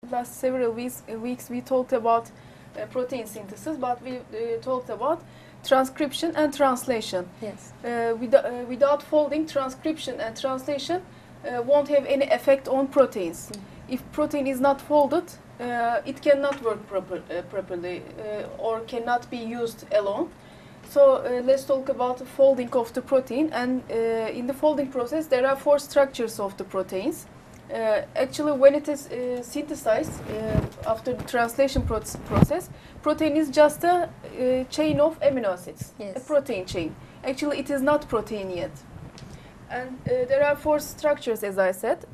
Last several weeks we talked about protein synthesis, but we talked about transcription and translation. Yes. Without folding, transcription and translation won't have any effect on proteins. If protein is not folded, it cannot work properly or cannot be used alone. So let's talk about the folding of the protein. And in the folding process, there are 4 structures of the proteins. Actually, when it is synthesized after the translation process, protein is just a chain of amino acids, Yes. a protein chain. Actually, it is not protein yet. And there are 4 structures, as I said.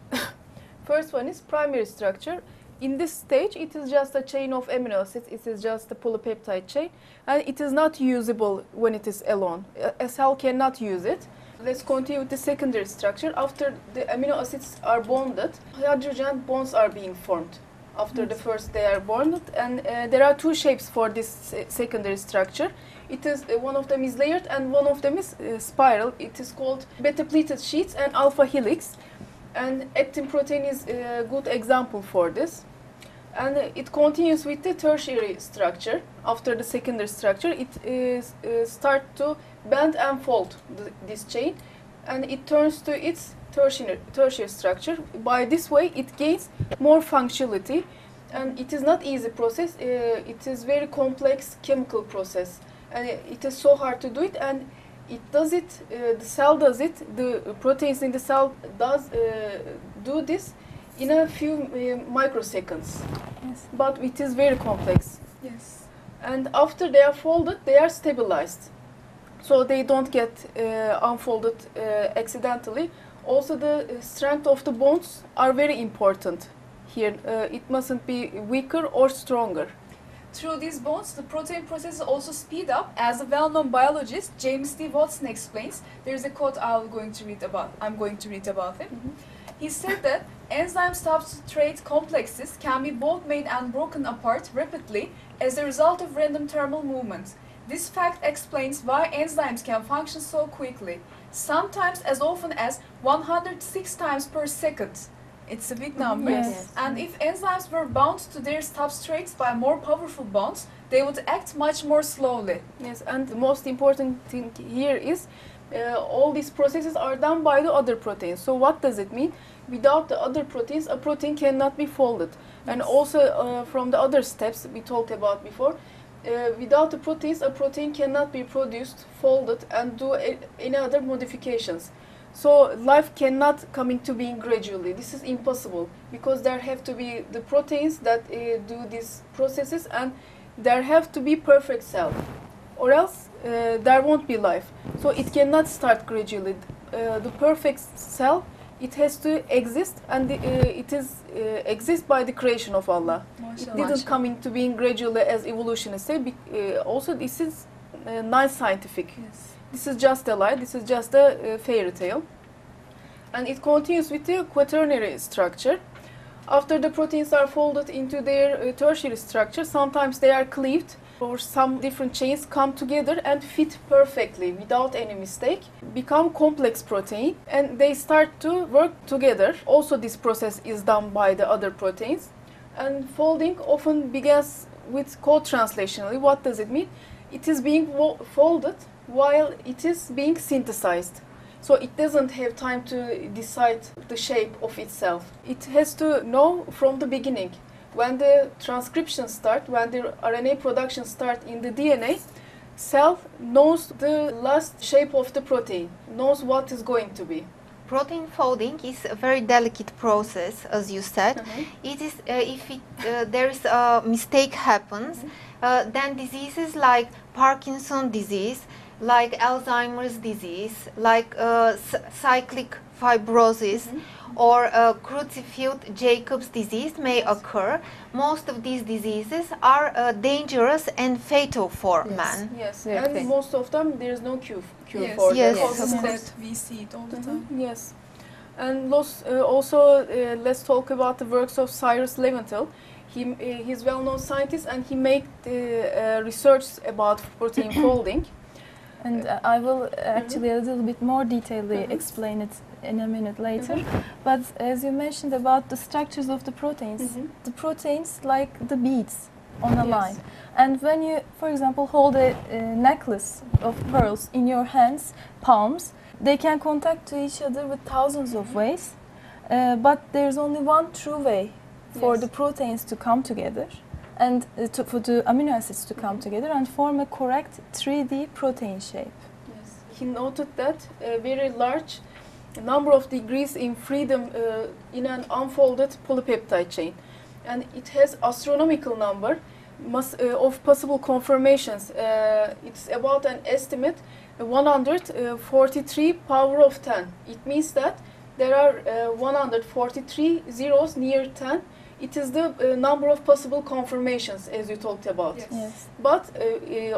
First one is primary structure. In this stage, it is just a chain of amino acids. It is just a polypeptide chain, and it is not usable when it is alone. A cell cannot use it. Let's continue with the secondary structure. After the amino acids are bonded, hydrogen bonds are being formed. After the first, they are bonded, and there are 2 shapes for this secondary structure. It is one of them is layered, and one of them is spiral. It is called beta-pleated sheets and alpha helix. And actin protein is a good example for this. And it continues with the tertiary structure. After the secondary structure, it starts to bend and fold this chain, and it turns to its tertiary structure. By this way, it gains more functionality, and it is not easy process. It is very complex chemical process, and it is so hard to do it. And it does it. The cell does it. The proteins in the cell do this in a few microseconds. Yes. But it is very complex. Yes. And after they are folded, they are stabilized, so they don't get unfolded accidentally. Also, the strength of the bonds are very important here. It mustn't be weaker or stronger. Through these bonds, the protein processes also speed up. As a well-known biologist, James D. Watson explains, there's a quote I'm going to read about him. He said that enzyme substrate complexes can be both made and broken apart rapidly as a result of random thermal movement. This fact explains why enzymes can function so quickly, sometimes as often as 106 times per second. It's a big number. Yes. And if enzymes were bound to their substrates by more powerful bonds, they would act much more slowly. Yes, and the most important thing here is all these processes are done by the other proteins. So what does it mean? Without the other proteins, a protein cannot be folded. And also from the other steps we talked about before, without the proteins, a protein cannot be produced, folded, and do any other modifications. So life cannot come into being gradually. This is impossible, because there have to be the proteins that do these processes, and there have to be perfect cell, or else there won't be life. So it cannot start gradually. The perfect cell, it has to exist, and it is exists by the creation of Allah. It didn't come into being gradually, as evolutionists say. Also, this is non-scientific. Yes. This is just a lie. This is just a fairy tale. And it continues with the quaternary structure. After the proteins are folded into their tertiary structure, sometimes they are cleaved, or some different chains come together and fit perfectly without any mistake, become complex protein, and they start to work together. Also, this process is done by the other proteins. And folding often begins with co-translationally. What does it mean? It is being folded while it is being synthesized. So it doesn't have time to decide the shape of itself. It has to know from the beginning. When the transcription starts, when the RNA production starts in the DNA, cell knows the last shape of the protein, knows what is going to be. Protein folding is a very delicate process, as you said. It is if there is a mistake happens, then diseases like Parkinson's disease, like Alzheimer's disease, like cyclic fibrosis, or Creutzfeldt-Jacobs disease may occur. Most of these diseases are dangerous and fatal for man. Yes, Okay. and most of them there is no cure Yes. for Yes. them. Because of that we see it all the time. Yes, and also let's talk about the works of Cyrus Leventhal. He's well-known scientist, and he made research about protein folding. And I will actually a little bit more detailedly explain it in a minute later. But as you mentioned about the structures of the proteins, the proteins like the beads on a line. And when you, for example, hold a necklace of pearls in your hands, palms, they can contact to each other with thousands of ways. But there's only one true way for the proteins to come together and for the amino acids to come together and form a correct 3D protein shape. Yes. He noted that a very large number of degrees in freedom in an unfolded polypeptide chain. And it has astronomical number of possible conformations. It's about an estimate 143 power of 10. It means that there are 143 zeros near 10. It is the number of possible conformations, as you talked about. Yes. But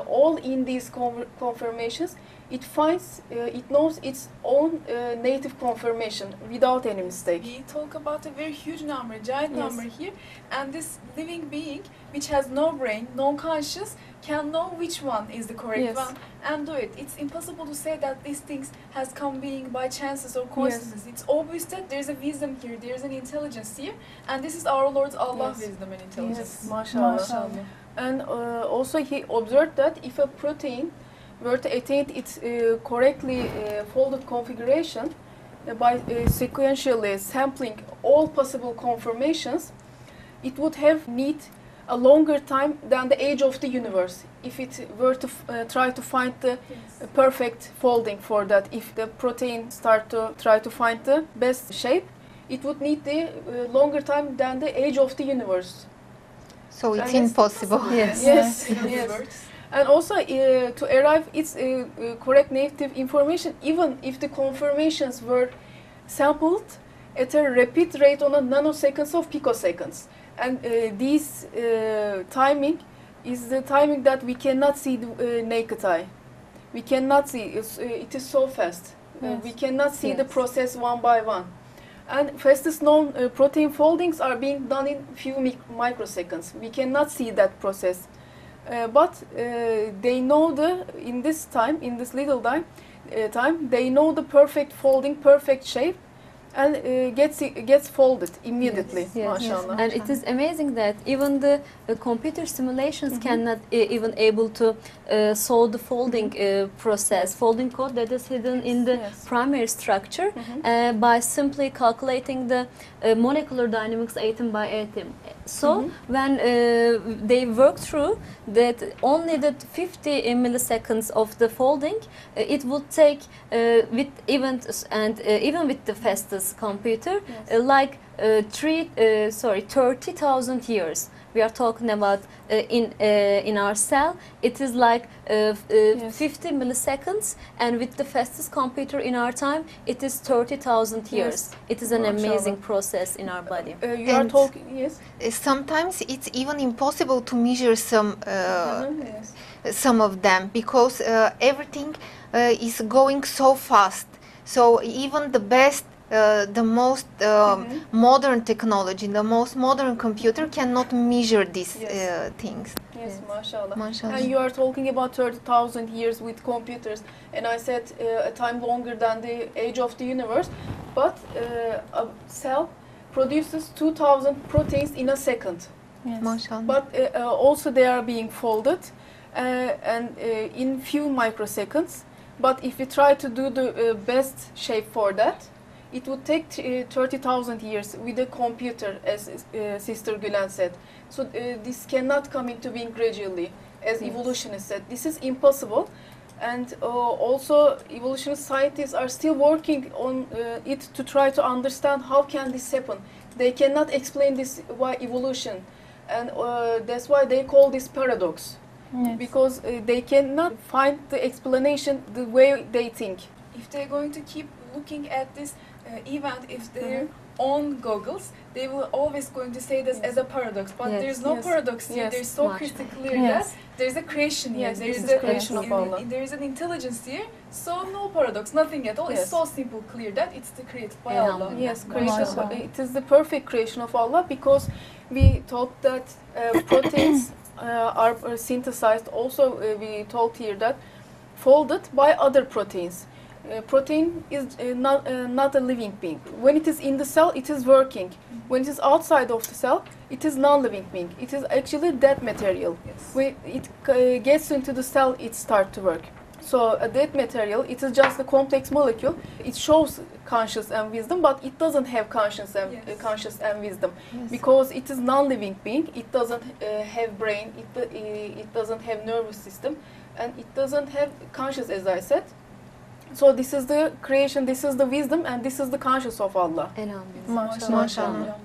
all in these conformations, it knows its own native conformation without any mistake. We talk about a very huge number, giant number here, and this living being, which has no brain, no conscious, can know which one is the correct one and do it. It's impossible to say that these things has come being by chances or coincidences. It's obvious that there's a wisdom here, there's an intelligence here, and this is our Lord Allah's wisdom and intelligence. Yes, mashallah. And also he observed that if a protein were to attain its correctly folded configuration by sequentially sampling all possible conformations, it would have need a longer time than the age of the universe if it were to try to find the perfect folding for that. If the protein start to try to find the best shape, it would need the longer time than the age of the universe. So it's impossible. Yes. And also to arrive its correct native information, even if the conformations were sampled at a rapid rate on a nanoseconds of picoseconds. And this timing is the timing that we cannot see the naked eye. We cannot see, it is so fast. We cannot see the process one by one. And fastest known protein foldings are being done in few microseconds. We cannot see that process. But they know in this little time, they know the perfect folding, perfect shape, and gets folded immediately. Mashallah. And it is amazing that even the computer simulations cannot even able to solve the folding process, folding code that is hidden in the primary structure by simply calculating the molecular dynamics atom by atom. So when they work through that, only the 50 milliseconds of the folding, it would take with events and even with the fastest computer like 30,000 years. We are talking about in our cell, it is like 50 milliseconds, and with the fastest computer in our time, it is 30,000 years. It is an amazing process in our body. You are talking, sometimes it's even impossible to measure some of them because everything is going so fast. So even the best the most modern technology, the most modern computer cannot measure these things. Yes, mashallah. And you are talking about 30,000 years with computers, and I said a time longer than the age of the universe, but a cell produces 2,000 proteins in a second. Yes. Mashallah. But also they are being folded and in few microseconds. But if we try to do the best shape for that, it would take 30,000 years with a computer, as Sister Gülen said. So this cannot come into being gradually, as evolutionists said. This is impossible. And also evolutionist scientists are still working on it to try to understand how can this happen. They cannot explain this by evolution. And that's why they call this paradox. Yes. Because they cannot find the explanation the way they think. If they're going to keep looking at this event, if their own goggles, they will always going to say this as a paradox. But there's no paradox here. There's so crystal clear that there's a creation here. There is a creation of Allah. There is an intelligence here. So no paradox, nothing at all. It's so simple, clear that it's created by Allah. Yes, creation. It is the perfect creation of Allah, because we talked that proteins are synthesized. Also, we talked here that folded by other proteins. Protein is not a living being. When it is in the cell, it is working. When it is outside of the cell, it is non-living being. It is actually dead material. Yes. When it gets into the cell, it starts to work. So a dead material, it is just a complex molecule. It shows conscious and wisdom, but it doesn't have conscious and Yes. conscious and wisdom Yes. because it is non-living being. It doesn't have brain. It doesn't have nervous system, and it doesn't have conscious, as I said. So this is the creation, this is the wisdom, and this is the conscious of Allah. Elhamdülillah. Mashallah. Mashallah.